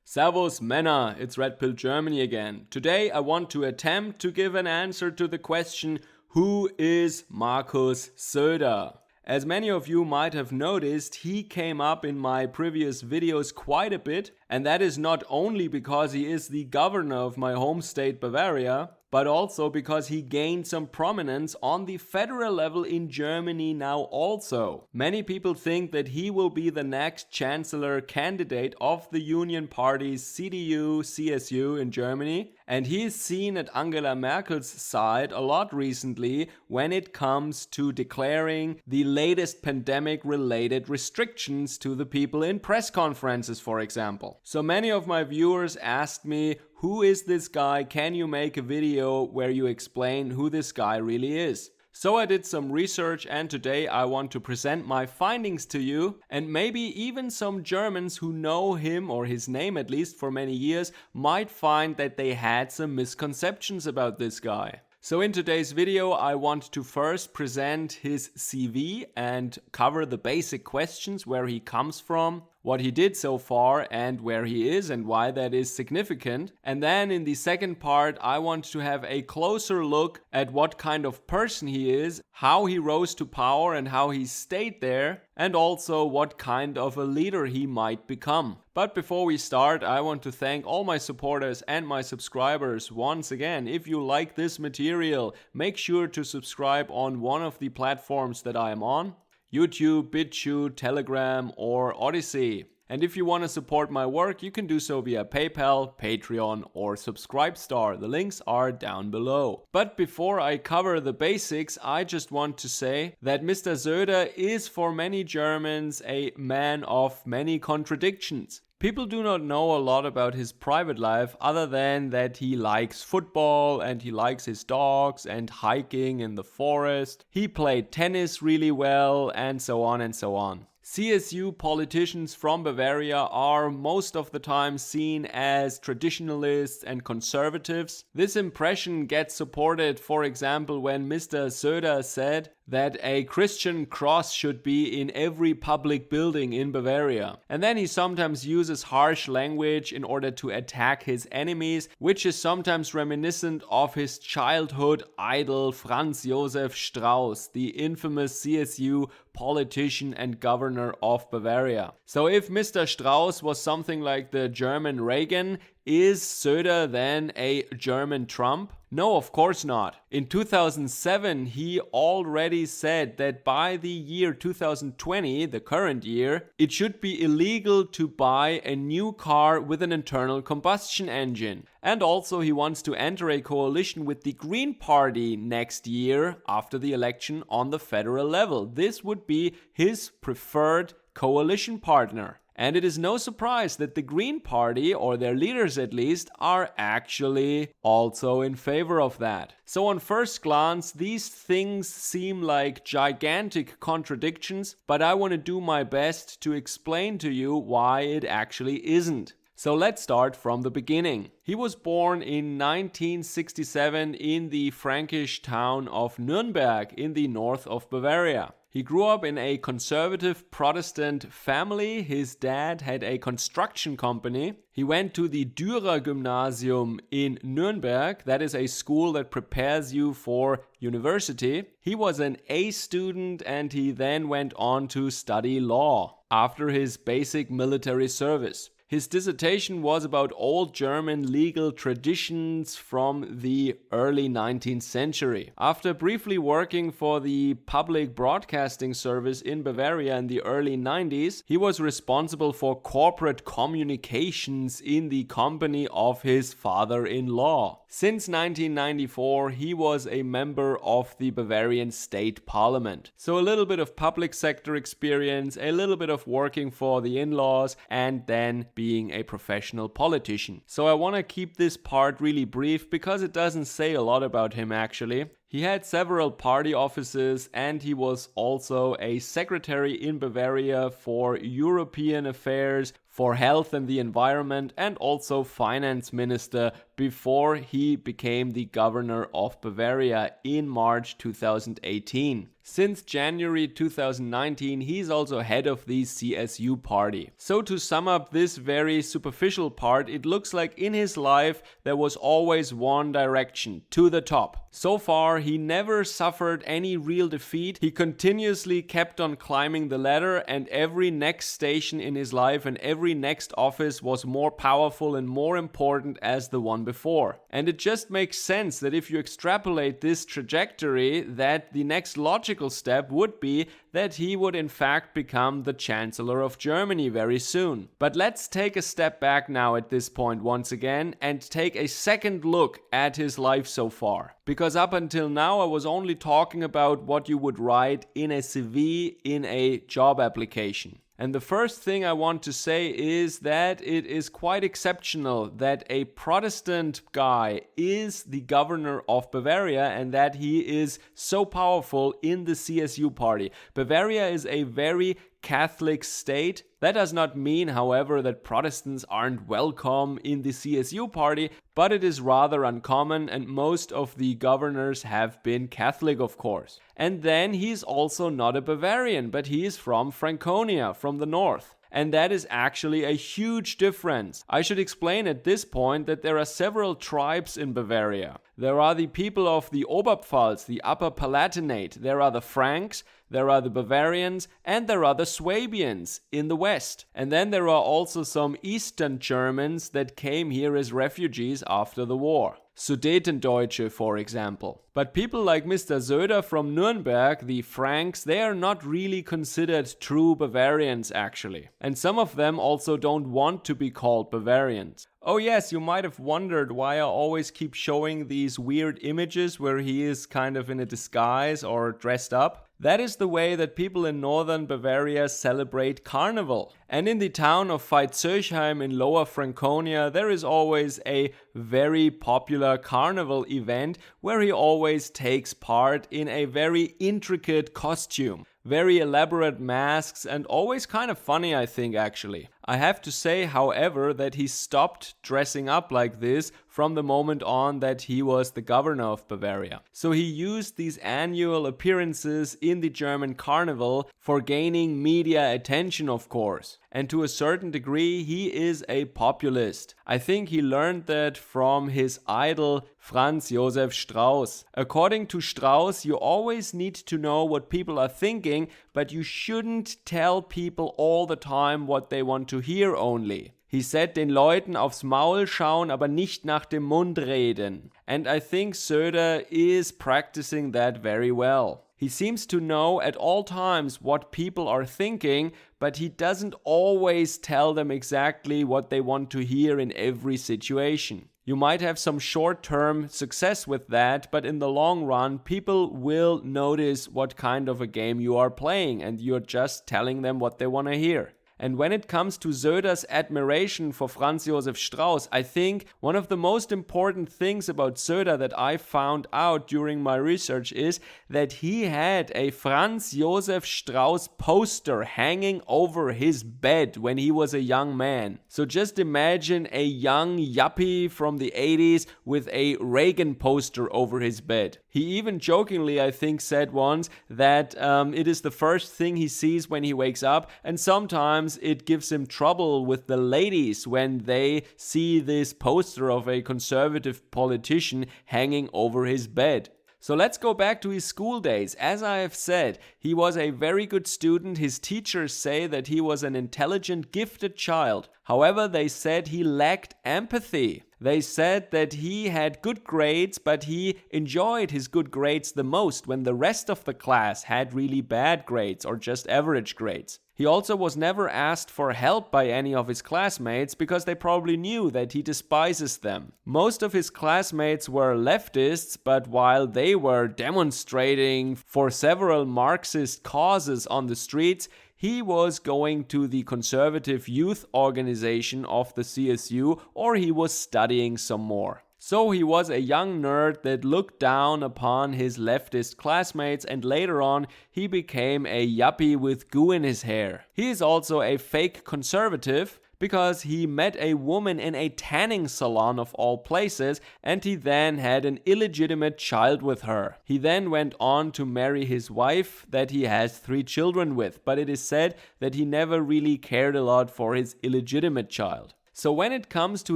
Servus Männer, it's Red Pill Germany again. Today I want to attempt to give an answer to the question, who is Markus Söder? As many of you might have noticed, he came up in my previous videos quite a bit, and that is not only because he is the governor of my home state Bavaria, but also because he gained some prominence on the federal level in Germany now also. Many people think that he will be the next Chancellor candidate of the Union Party's CDU-CSU in Germany, and he is seen at Angela Merkel's side a lot recently when it comes to declaring the latest pandemic-related restrictions to the people in press conferences, for example. So many of my viewers asked me, who is this guy? Can you make a video where you explain who this guy really is? So I did some research, and today I want to present my findings to you, and maybe even some Germans who know him, or his name at least, for many years might find that they had some misconceptions about this guy. So in today's video I want to first present his CV and cover the basic questions, where he comes from, what he did so far and where he is and why that is significant. And then in the second part I want to have a closer look at what kind of person he is, how he rose to power and how he stayed there, and also what kind of a leader he might become. But before we start, I want to thank all my supporters and my subscribers once again. If you like this material, make sure to subscribe on one of the platforms that I am on: YouTube, BitChute, Telegram, or Odyssey. And if you want to support my work, you can do so via PayPal, Patreon, or Subscribestar. The links are down below. But before I cover the basics, I just want to say that Mr. Söder is for many Germans a man of many contradictions. People do not know a lot about his private life other than that he likes football and he likes his dogs and hiking in the forest. He played tennis really well, and so on and so on. CSU politicians from Bavaria are most of the time seen as traditionalists and conservatives. This impression gets supported, for example, when Mr. Söder said that a Christian cross should be in every public building in Bavaria. And then he sometimes uses harsh language in order to attack his enemies, which is sometimes reminiscent of his childhood idol Franz Josef Strauß, the infamous CSU politician and governor of Bavaria. So if Mr. Strauß was something like the German Reagan, is Söder then a German Trump? No, of course not. In 2007, he already said that by the year 2020, the current year, it should be illegal to buy a new car with an internal combustion engine. And also he wants to enter a coalition with the Green Party next year after the election on the federal level. This would be his preferred coalition partner. And it is no surprise that the Green Party, or their leaders at least, are actually also in favor of that. So on first glance, these things seem like gigantic contradictions, but I want to do my best to explain to you why it actually isn't. So let's start from the beginning. He was born in 1967 in the Frankish town of Nuremberg in the north of Bavaria. He grew up in a conservative Protestant family. His dad had a construction company. He went to the Dürer Gymnasium in Nuremberg. That is a school that prepares you for university. He was an A student and he then went on to study law after his basic military service. His dissertation was about old German legal traditions from the early 19th century. After briefly working for the public broadcasting service in Bavaria in the early 90s, he was responsible for corporate communications in the company of his father-in-law. Since 1994, he was a member of the Bavarian State Parliament. So a little bit of public sector experience, a little bit of working for the in-laws, and then being a professional politician. So I want to keep this part really brief because it doesn't say a lot about him actually. He had several party offices and he was also a secretary in Bavaria for European affairs, for health and the environment, and also finance minister before he became the governor of Bavaria in March 2018. Since January 2019, he's also head of the CSU party. So to sum up this very superficial part, it looks like in his life there was always one direction, to the top. So far, he never suffered any real defeat. He continuously kept on climbing the ladder, and every next station in his life and every next office was more powerful and more important as the one before. And it just makes sense that if you extrapolate this trajectory, that the next logical step would be that he would in fact become the Chancellor of Germany very soon. But let's take a step back now at this point once again and take a second look at his life so far. Because up until now I was only talking about what you would write in a CV, in a job application. And the first thing I want to say is that it is quite exceptional that a Protestant guy is the governor of Bavaria and that he is so powerful in the CSU party. Bavaria is a very Catholic state. That does not mean, however, that Protestants aren't welcome in the CSU party, but it is rather uncommon and most of the governors have been Catholic, of course. And then he's also not a Bavarian, but he is from Franconia, from the north. And that is actually a huge difference. I should explain at this point that there are several tribes in Bavaria. There are the people of the Oberpfalz, the Upper Palatinate. There are the Franks, there are the Bavarians, and there are the Swabians in the west. And then there are also some Eastern Germans that came here as refugees after the war. Sudetendeutsche, for example. But people like Mr. Söder from Nuremberg, the Franks, they are not really considered true Bavarians actually. And some of them also don't want to be called Bavarians. Oh yes, you might have wondered why I always keep showing these weird images where he is kind of in a disguise or dressed up. That is the way that people in northern Bavaria celebrate Carnival. And in the town of Veitshöchheim in Lower Franconia, there is always a very popular carnival event where he always takes part in a very intricate costume. Very elaborate masks and always kind of funny, I think, actually. I have to say, however, that he stopped dressing up like this from the moment on that he was the governor of Bavaria. So he used these annual appearances in the German carnival for gaining media attention, of course. And to a certain degree, he is a populist. I think he learned that from his idol Franz Josef Strauss. According to Strauss, you always need to know what people are thinking, but you shouldn't tell people all the time what they want to hear only. He said, den Leuten aufs Maul schauen, aber nicht nach dem Mund reden. And I think Söder is practicing that very well. He seems to know at all times what people are thinking, but he doesn't always tell them exactly what they want to hear in every situation. You might have some short-term success with that, but in the long run, people will notice what kind of a game you are playing, and you're just telling them what they want to hear. And when it comes to Söder's admiration for Franz Josef Strauss, I think one of the most important things about Söder that I found out during my research is that he had a Franz Josef Strauss poster hanging over his bed when he was a young man. So just imagine a young yuppie from the 80s with a Reagan poster over his bed. He even jokingly, I think, said once that it is the first thing he sees when he wakes up, and sometimes it gives him trouble with the ladies when they see this poster of a conservative politician hanging over his bed. So let's go back to his school days. As I have said, he was a very good student. His teachers say that he was an intelligent, gifted child. However, they said he lacked empathy. They said that he had good grades, but he enjoyed his good grades the most when the rest of the class had really bad grades or just average grades. He also was never asked for help by any of his classmates because they probably knew that he despises them. Most of his classmates were leftists, but while they were demonstrating for several Marxist causes on the streets, he was going to the conservative youth organization of the CSU, or he was studying some more. So he was a young nerd that looked down upon his leftist classmates, and later on he became a yuppie with goo in his hair. He is also a fake conservative because he met a woman in a tanning salon of all places, and he then had an illegitimate child with her. He then went on to marry his wife that he has 3 children with, but it is said that he never really cared a lot for his illegitimate child. So when it comes to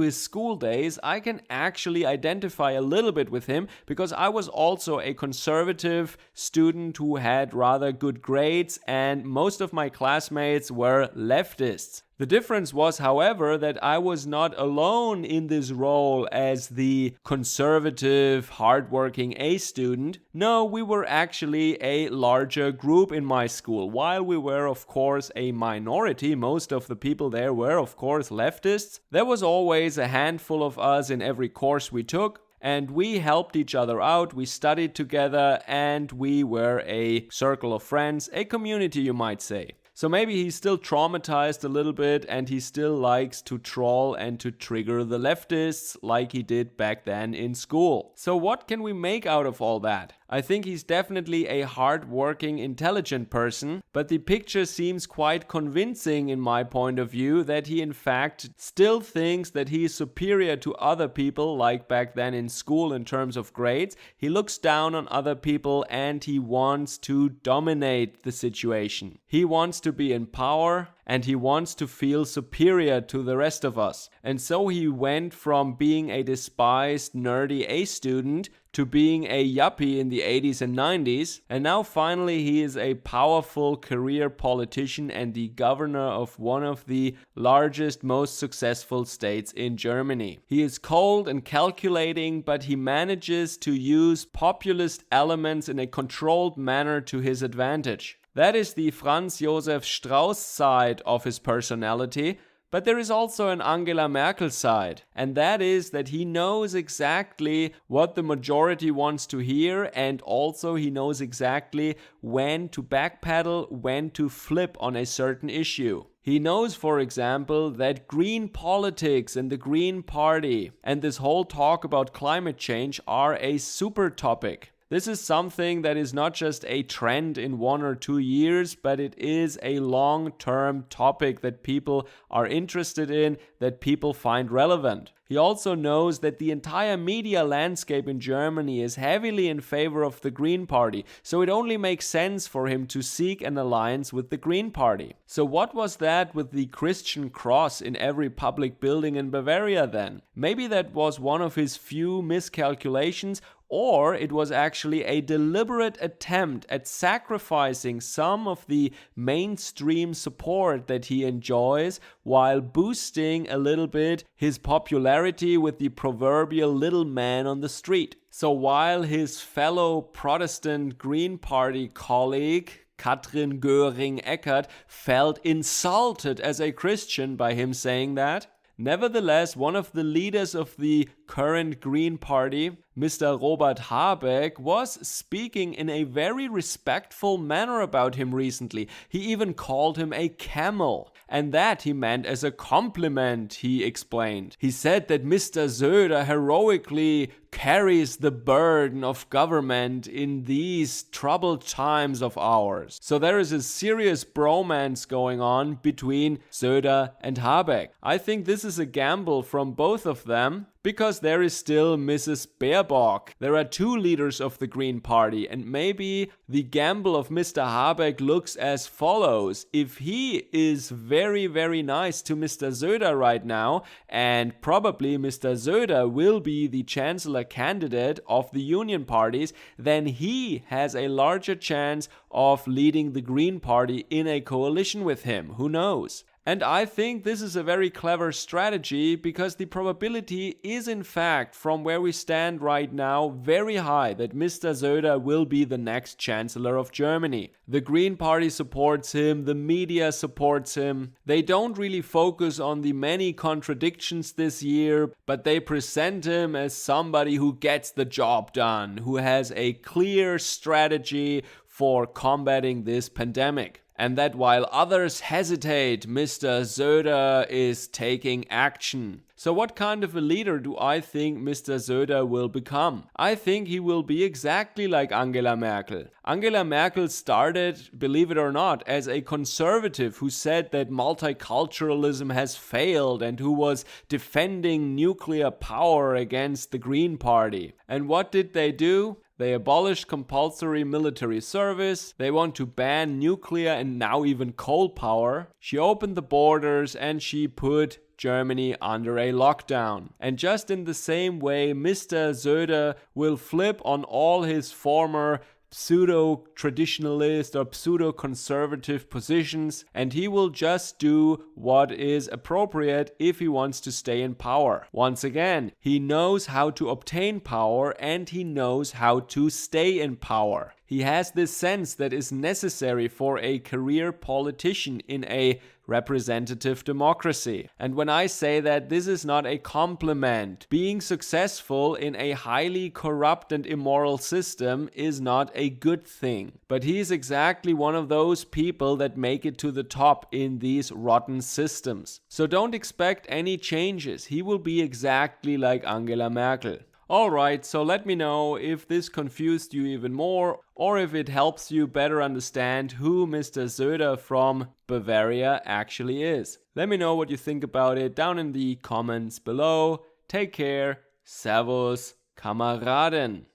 his school days, I can actually identify a little bit with him because I was also a conservative student who had rather good grades, and most of my classmates were leftists. The difference was, however, that I was not alone in this role as the conservative, hardworking A student. No, we were actually a larger group in my school. While we were, of course, a minority, most of the people there were, of course, leftists. There was always a handful of us in every course we took. And we helped each other out, we studied together, and we were a circle of friends, a community, you might say. So maybe he's still traumatized a little bit and he still likes to troll and to trigger the leftists like he did back then in school. So what can we make out of all that? I think he's definitely a hard-working, intelligent person, but the picture seems quite convincing in my point of view that he in fact still thinks that he is superior to other people like back then in school in terms of grades. He looks down on other people and he wants to dominate the situation. He wants to be in power and he wants to feel superior to the rest of us. And so he went from being a despised, nerdy A student to being a yuppie in the 80s and 90s, and now finally he is a powerful career politician and the governor of one of the largest, most successful states in Germany. He is cold and calculating, but he manages to use populist elements in a controlled manner to his advantage. That is the Franz Josef Strauß side of his personality. But there is also an Angela Merkel side, and that is that he knows exactly what the majority wants to hear, and also he knows exactly when to backpedal, when to flip on a certain issue. He knows, for example, that green politics and the Green Party and this whole talk about climate change are a super topic. This is something that is not just a trend in 1 or 2 years, but it is a long-term topic that people are interested in, that people find relevant. He also knows that the entire media landscape in Germany is heavily in favor of the Green Party, so it only makes sense for him to seek an alliance with the Green Party. So what was that with the Christian cross in every public building in Bavaria then? Maybe that was one of his few miscalculations, or it was actually a deliberate attempt at sacrificing some of the mainstream support that he enjoys while boosting a little bit his popularity with the proverbial little man on the street. So while his fellow Protestant Green Party colleague Katrin Göring-Eckardt felt insulted as a Christian by him saying that, nevertheless, one of the leaders of the current Green Party, Mr. Robert Habeck, was speaking in a very respectful manner about him recently. He even called him a camel. And that he meant as a compliment, he explained. He said that Mr. Söder heroically carries the burden of government in these troubled times of ours. So there is a serious bromance going on between Söder and Habeck. I think this is a gamble from both of them, because there is still Mrs. Baerbock. There are 2 leaders of the Green Party, and maybe the gamble of Mr. Habeck looks as follows. If he is very, very nice to Mr. Söder right now, and probably Mr. Söder will be the Chancellor candidate of the Union parties, then he has a larger chance of leading the Green Party in a coalition with him. Who knows? And I think this is a very clever strategy because the probability is in fact, from where we stand right now, very high that Mr. Söder will be the next Chancellor of Germany. The Green Party supports him, the media supports him. They don't really focus on the many contradictions this year, but they present him as somebody who gets the job done, who has a clear strategy for combating this pandemic. and that while others hesitate, Mr. Söder is taking action. So what kind of a leader do I think Mr. Söder will become? I think he will be exactly like Angela Merkel. Angela Merkel started, believe it or not, as a conservative who said that multiculturalism has failed and who was defending nuclear power against the Green Party. And what did they do? They abolished compulsory military service, they want to ban nuclear and now even coal power. She opened the borders and she put Germany under a lockdown. And just in the same way, Mr. Söder will flip on all his former pseudo-traditionalist or pseudo-conservative positions, and he will just do what is appropriate if he wants to stay in power. Once again, he knows how to obtain power and he knows how to stay in power. He has this sense that is necessary for a career politician in a representative democracy. And when I say that, this is not a compliment. Being successful in a highly corrupt and immoral system is not a good thing. But he is exactly one of those people that make it to the top in these rotten systems. So don't expect any changes. He will be exactly like Angela Merkel. Alright, so let me know if this confused you even more or if it helps you better understand who Mr. Söder from Bavaria actually is. Let me know what you think about it down in the comments below. Take care. Servus, Kameraden.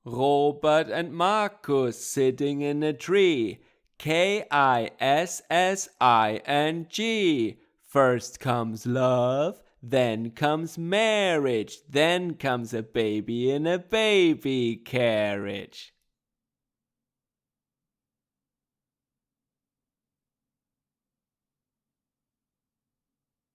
Robert and Markus sitting in a tree. Kissing. First comes love, then comes marriage, then comes a baby in a baby carriage.